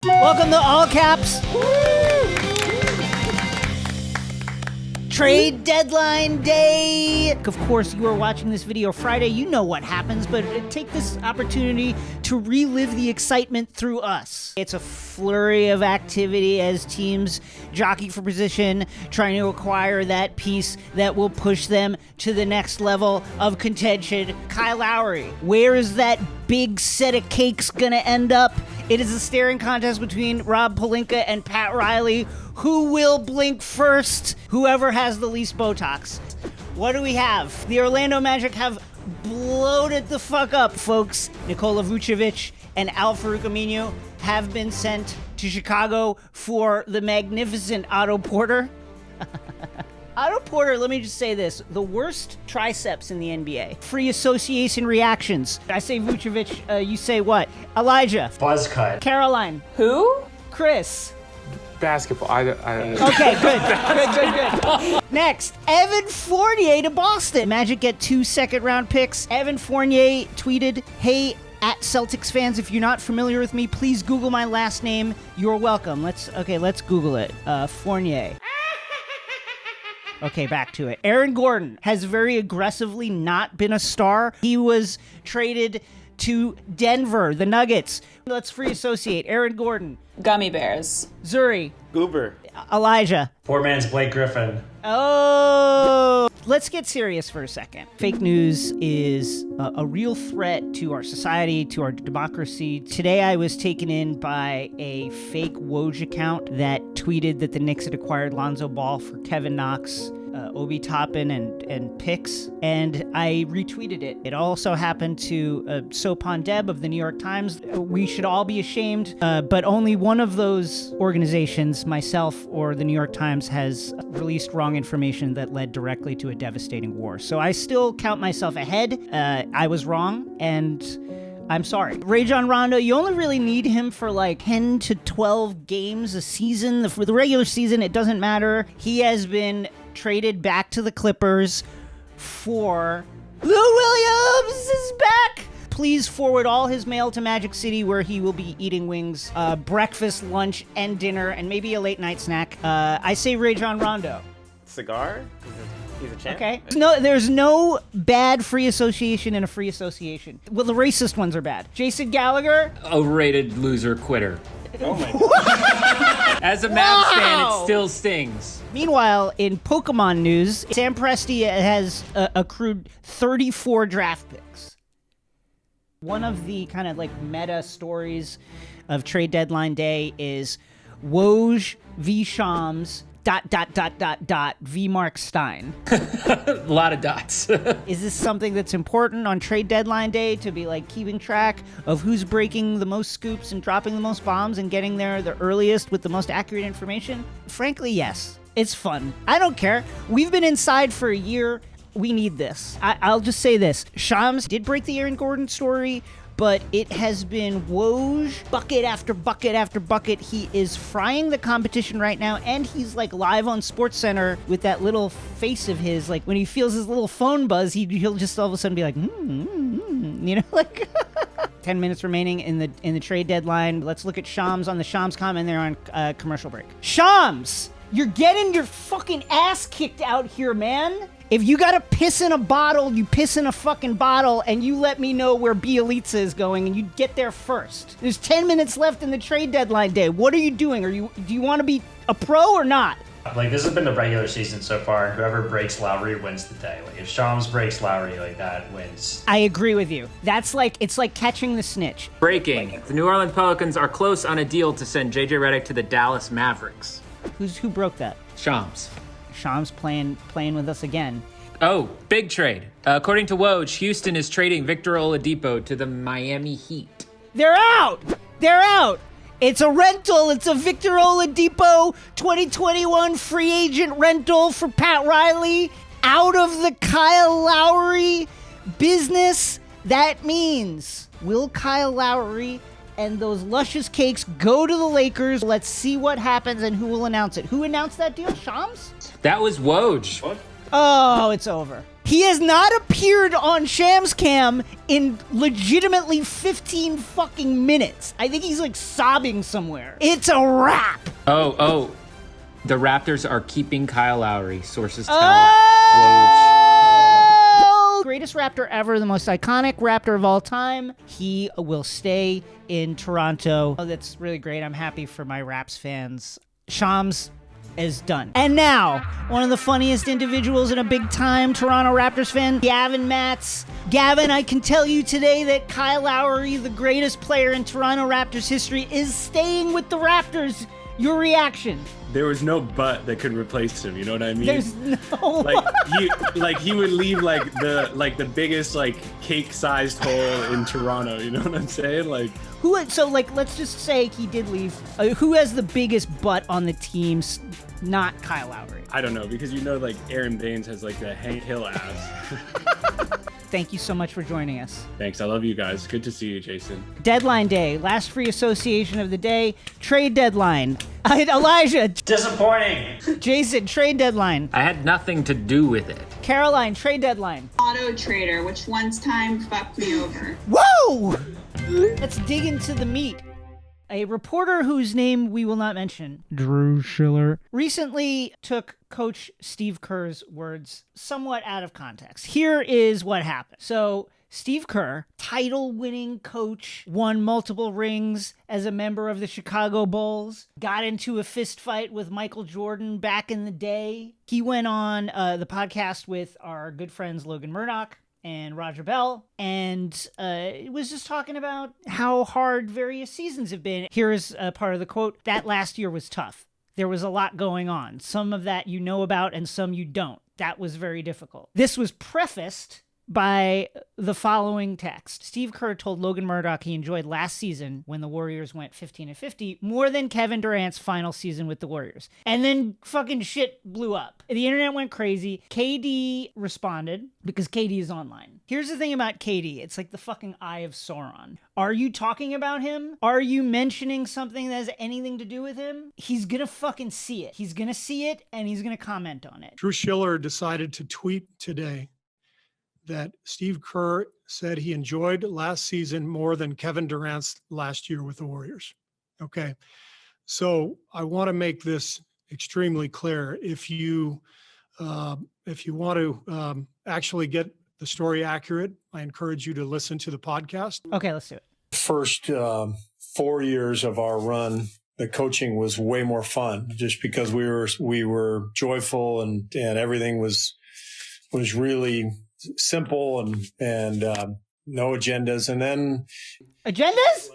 Welcome to All Caps. Trade deadline day. Of course, you are watching this video Friday. You know what happens, but take this opportunity to relive the excitement through us. It's a flurry of activity as teams jockey for position, trying to acquire that piece that will push them to the next level of contention. Kyle Lowry, where is that big set of cakes gonna end up? It is a staring contest between Rob Pelinka and Pat Riley. Who will blink first? Whoever has the least Botox. What do we have? The Orlando Magic have bloated the fuck up, folks. Nikola Vucevic and Al-Farouq Aminu have been sent to Chicago for the magnificent Otto Porter. Otto Porter, let me just say this. The worst triceps in the NBA. Free association reactions. I say Vucevic, you say what? Elijah. Buzz cut. Caroline. Who? Chris. Basketball. Okay, good. Next, Evan Fournier to Boston. Magic get 2 second-round picks. Evan Fournier tweeted, "Hey, at Celtics fans, if you're not familiar with me, please Google my last name. You're welcome." Let's Google it. Fournier. Okay, back to it. Aaron Gordon has very aggressively not been a star. He was traded to Denver, the Nuggets. Let's free associate. Aaron Gordon. Gummy bears. Zuri. Goober. Elijah. Poor man's Blake Griffin. Oh, let's get serious for a second. Fake news is a real threat to our society, to our democracy. Today I was taken in by a fake Woj account that tweeted that the Knicks had acquired Lonzo Ball for Kevin Knox, Obi Toppin, and picks, and I retweeted it. It also happened to Sopan Deb of the New York Times. We should all be ashamed, but only one of those organizations, myself or the New York Times, has released wrong information that led directly to a devastating war. So I still count myself ahead. I was wrong, and I'm sorry. Rajon Rondo, you only really need him for like 10 to 12 games a season. For the regular season, it doesn't matter. He has been traded back to the Clippers for Lou Williams is back. Please forward all his mail to Magic City, where he will be eating wings, breakfast, lunch, and dinner, and maybe a late night snack. I say Rajon Rondo. Cigar? He's a champ. Okay. There's no bad free association in a free association. Well, the racist ones are bad. Jason Gallagher. Overrated loser quitter. Oh my God. As a Mavs fan, it still stings. Meanwhile, in Pokemon news, Sam Presti has accrued 34 draft picks. One of the kind of like meta stories of trade deadline day is Woj v. Shams ... V. Mark Stein. A lot of dots. Is this something that's important on trade deadline day, to be like keeping track of who's breaking the most scoops and dropping the most bombs and getting there the earliest with the most accurate information? Frankly, yes. It's fun. I don't care. We've been inside for a year. We need this. I'll just say this. Shams did break the Aaron Gordon story, but it has been Woj, bucket after bucket after bucket. He is frying the competition right now, and he's like live on SportsCenter with that little face of his. Like when he feels his little phone buzz, he'll just all of a sudden be like, you know, like 10 minutes remaining in the trade deadline. Let's look at Shams on the Shams comment there on commercial break. Shams, you're getting your fucking ass kicked out here, man. If you gotta piss in a bottle, you piss in a fucking bottle, and you let me know where Bielitsa is going, and you get there first. There's 10 minutes left in the trade deadline day. What are you doing? Do you want to be a pro or not? Like, this has been the regular season so far, and whoever breaks Lowry wins the day. Like, if Shams breaks Lowry, like, that wins. I agree with you. It's like catching the snitch. Breaking. The New Orleans Pelicans are close on a deal to send JJ Redick to the Dallas Mavericks. Who broke that? Shams. Shams playing with us again. Oh, big trade. According to Woj, Houston is trading Victor Oladipo to the Miami Heat. They're out! It's a rental. It's a Victor Oladipo 2021 free agent rental for Pat Riley. Out of the Kyle Lowry business. That means, will Kyle Lowry and those luscious cakes go to the Lakers? Let's see what happens and who will announce it. Who announced that deal? Shams? That was Woj. What? Oh, it's over. He has not appeared on Shams Cam in legitimately 15 fucking minutes. I think he's like sobbing somewhere. It's a wrap. Oh. The Raptors are keeping Kyle Lowry, sources tell. Oh! Greatest Raptor ever, the most iconic Raptor of all time. He will stay in Toronto. Oh, that's really great. I'm happy for my Raps fans. Shams is done. And now, one of the funniest individuals and a big-time Toronto Raptors fan, Gavin Matz. Gavin, I can tell you today that Kyle Lowry, the greatest player in Toronto Raptors history, is staying with the Raptors. Your reaction? There was no butt that could replace him. You know what I mean? There's no he would leave the biggest cake-sized hole in Toronto. You know what I'm saying? Let's just say he did leave. Who has the biggest butt on the team? Not Kyle Lowry. I don't know, because Aaron Baines has the Hank Hill ass. Thank you so much for joining us. Thanks. I love you guys. Good to see you, Jason. Deadline day. Last free association of the day. Trade deadline. Elijah. Disappointing. Jason, trade deadline. I had nothing to do with it. Caroline, trade deadline. Auto trader, which once time fucked me over. Whoa! Let's dig into the meat. A reporter whose name we will not mention, Drew Schiller, recently took Coach Steve Kerr's words somewhat out of context. Here is what happened. So, Steve Kerr, title-winning coach, won multiple rings as a member of the Chicago Bulls, got into a fist fight with Michael Jordan back in the day. He went on the podcast with our good friends Logan Murdoch and Roger Bell, and it was just talking about how hard various seasons have been. Here is a part of the quote. That last year was tough. There was a lot going on. Some of that you know about and some you don't. That was very difficult. This was prefaced by the following text. Steve Kerr told Logan Murdoch he enjoyed last season when the Warriors went 15-50 more than Kevin Durant's final season with the Warriors. And then fucking shit blew up. The internet went crazy. KD responded because KD is online. Here's the thing about KD. It's like the fucking Eye of Sauron. Are you talking about him? Are you mentioning something that has anything to do with him? He's gonna fucking see it. He's gonna see it and he's gonna comment on it. Drew Schiller decided to tweet today that Steve Kerr said he enjoyed last season more than Kevin Durant's last year with the Warriors. Okay. So I want to make this extremely clear. If you want to actually get the story accurate, I encourage you to listen to the podcast. Okay, let's do it. First 4 years of our run, the coaching was way more fun just because we were joyful and everything was really simple and no agendas. And then agendas?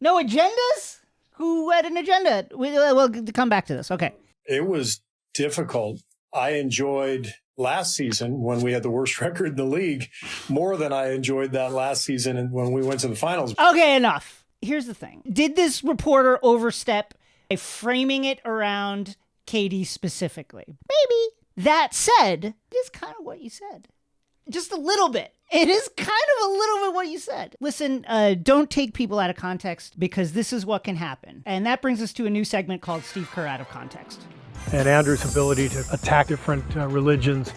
No agendas? Who had an agenda? We'll come back to this. Okay. It was difficult. I enjoyed last season when we had the worst record in the league more than I enjoyed that last season and when we went to the finals. Okay, enough. Here's the thing. Did this reporter overstep by framing it around KD specifically? Maybe. That said, it is kind of what you said. Just a little bit. It is kind of a little bit what you said. Listen, don't take people out of context because this is what can happen. And that brings us to a new segment called Steve Kerr Out of Context. And Andrew's ability to attack different religions,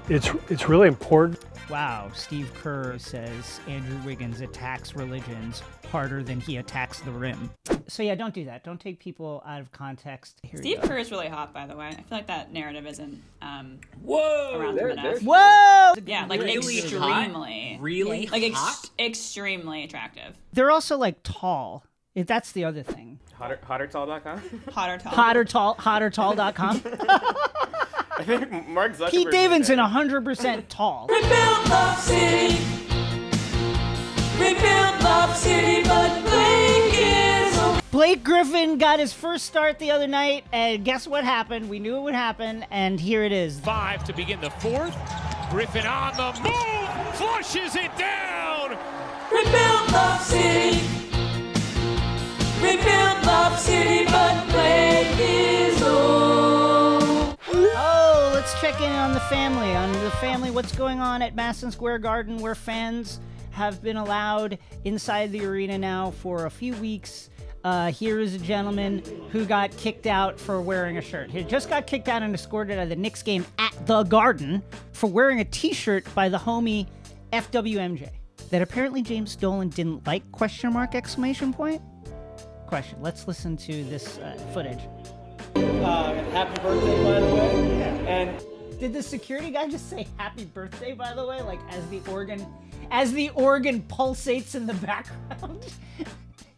it's really important. Wow, Steve Kerr says Andrew Wiggins attacks religions harder than he attacks the rim. So yeah, don't do that. Don't take people out of context. Here Steve Kerr is really hot, by the way. I feel like that narrative isn't around him enough. Whoa! Yeah, like Really extremely. hot? Really like hot? extremely attractive. They're also like tall. That's the other thing. Hottertall.com? Hottertall.com. I think Mark Zuckerberg. Pete Davidson, 100% tall. Rebuild Love City. Rebuild Love City, but Blake is... Blake Griffin got his first start the other night, and guess what happened? We knew it would happen, and here it is. 5 to begin the fourth. Griffin on the move, flushes it down. Rebuild Love City. Rebuild Love City, but Blake is old. Oh, let's check in on the family. What's going on at Madison Square Garden, where fans have been allowed inside the arena now for a few weeks. Here is a gentleman who got kicked out for wearing a shirt. He just got kicked out and escorted out of the Knicks game at the Garden for wearing a t-shirt by the homie FWMJ that apparently James Dolan didn't like, ? Question. Let's listen to this footage. Happy birthday, by the way. Yeah. And did the security guy just say happy birthday, by the way, like as the organ pulsates in the background?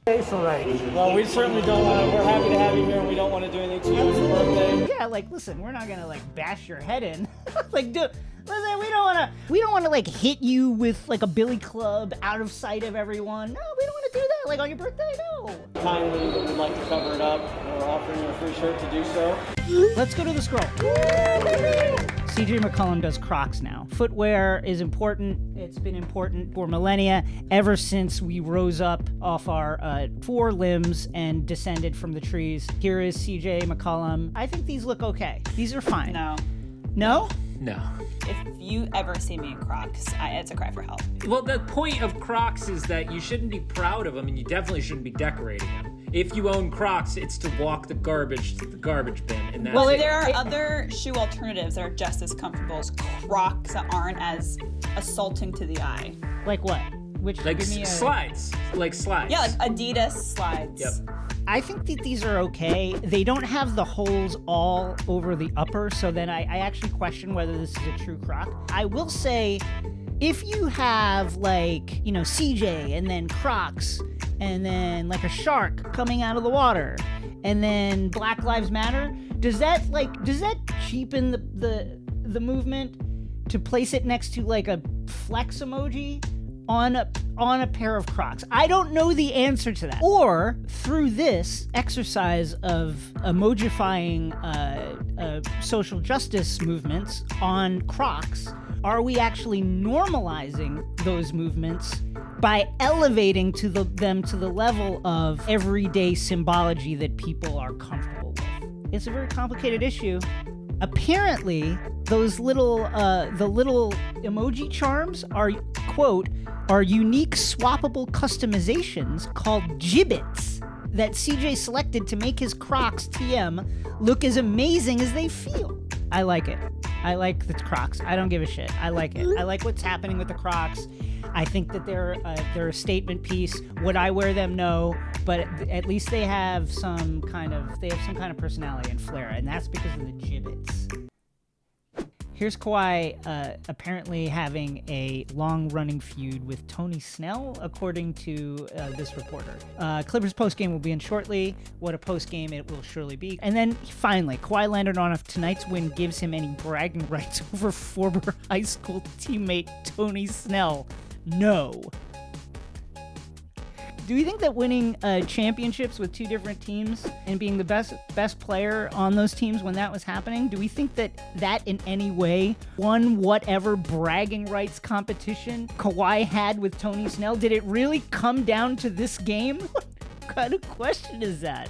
Well, we certainly don't want to. We're happy to have you here, and we don't want to do anything to you. It's your birthday. Yeah, like, listen, we're not gonna like bash your head in. Like, dude, listen, we don't wanna like hit you with like a billy club out of sight of everyone. No, we don't want to do that. Like on your birthday, no. Kindly would like to cover it up. We're offering you a free shirt to do so. Let's go to the scroll. CJ McCollum does Crocs now. Footwear is important. It's been important for millennia, ever since we rose up off our forelimbs and descended from the trees. Here is CJ McCollum. I think these look okay. These are fine. No. No? No. If you ever see me in Crocs, it's a cry for help. Well, the point of Crocs is that you shouldn't be proud of them, and you definitely shouldn't be decorating them. If you own Crocs, it's to walk the garbage to the garbage bin, and that's it. There are other shoe alternatives that are just as comfortable as Crocs that aren't as assaulting to the eye. Like what? Like slides. Like slides. Yeah, like Adidas slides. Yep. I think that these are okay. They don't have the holes all over the upper, so then I actually question whether this is a true Croc. I will say, if you have like, CJ and then Crocs and then like a shark coming out of the water and then Black Lives Matter, does that cheapen the movement to place it next to like a flex emoji on a pair of Crocs? I don't know the answer to that. Or through this exercise of emojifying social justice movements on Crocs, are we actually normalizing those movements by elevating them to the level of everyday symbology that people are comfortable with? It's a very complicated issue. Apparently, those little emoji charms are, quote, are unique swappable customizations called gibbets that CJ selected to make his Crocs TM look as amazing as they feel. I like it. I like the Crocs. I don't give a shit. I like it. I like what's happening with the Crocs. I think that they're a statement piece. Would I wear them? No, but at least they have some kind of personality and flair, and that's because of the gibbets. Here's Kawhi apparently having a long-running feud with Tony Snell, according to this reporter. Clippers postgame will be in shortly. What a postgame it will surely be. And then finally, Kawhi Leonard on if tonight's win gives him any bragging rights over former high school teammate Tony Snell. No. Do you think that winning championships with two different teams and being the best player on those teams when that was happening, do we think that in any way won whatever bragging rights competition Kawhi had with Tony Snell? Did it really come down to this game? What kind of question is that?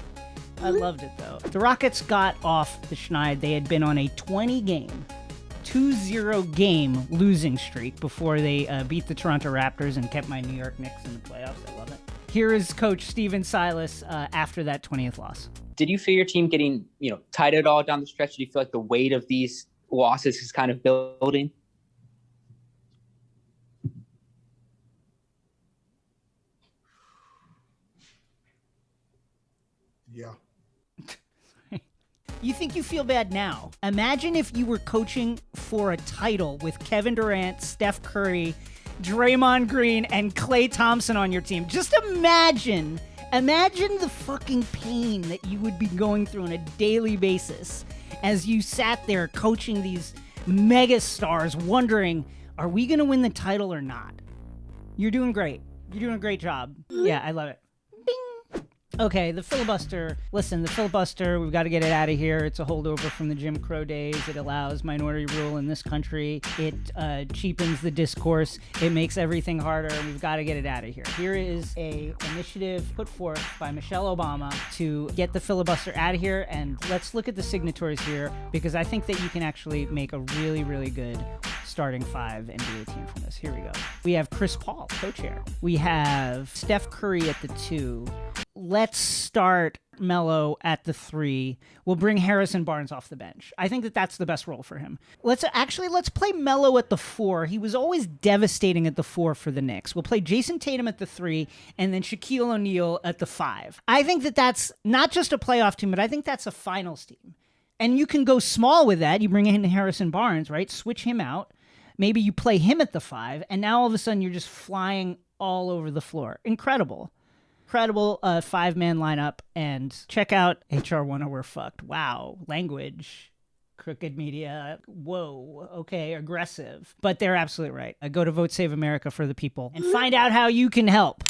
I loved it, though. The Rockets got off the schneid. They had been on a 20-game 2-0 game losing streak before they beat the Toronto Raptors and kept my New York Knicks in the playoffs. I love it. Here is Coach Stephen Silas after that 20th loss. Did you feel your team getting, tight at all down the stretch? Do you feel like the weight of these losses is kind of building? Yeah. You think you feel bad now? Imagine if you were coaching for a title with Kevin Durant, Steph Curry, Draymond Green, and Klay Thompson on your team. Just imagine the fucking pain that you would be going through on a daily basis as you sat there coaching these mega stars wondering, are we going to win the title or not? You're doing great. You're doing a great job. Yeah, I love it. Okay, the filibuster. Listen, the filibuster, we've got to get it out of here. It's a holdover from the Jim Crow days. It allows minority rule in this country. It cheapens the discourse. It makes everything harder. We've got to get it out of here. Here is a initiative put forth by Michelle Obama to get the filibuster out of here. And let's look at the signatories here, because I think that you can actually make a really, really good starting 5 NBA team from this. Here we go. We have Chris Paul, co-chair. We have Steph Curry at the 2. Let's start Melo at the 3. We'll bring Harrison Barnes off the bench. I think that that's the best role for him. Let's play Melo at the 4. He was always devastating at the 4 for the Knicks. We'll play Jason Tatum at the 3 and then Shaquille O'Neal at the 5. I think that that's not just a playoff team, but I think that's a finals team. And you can go small with that. You bring in Harrison Barnes, right? Switch him out. Maybe you play him at the 5, and now all of a sudden you're just flying all over the floor. Incredible 5-man lineup. And check out HR1 or We're Fucked. Wow. Language. Crooked media. Whoa. Okay. Aggressive. But they're absolutely right. Go to Vote Save America for the people and find out how you can help.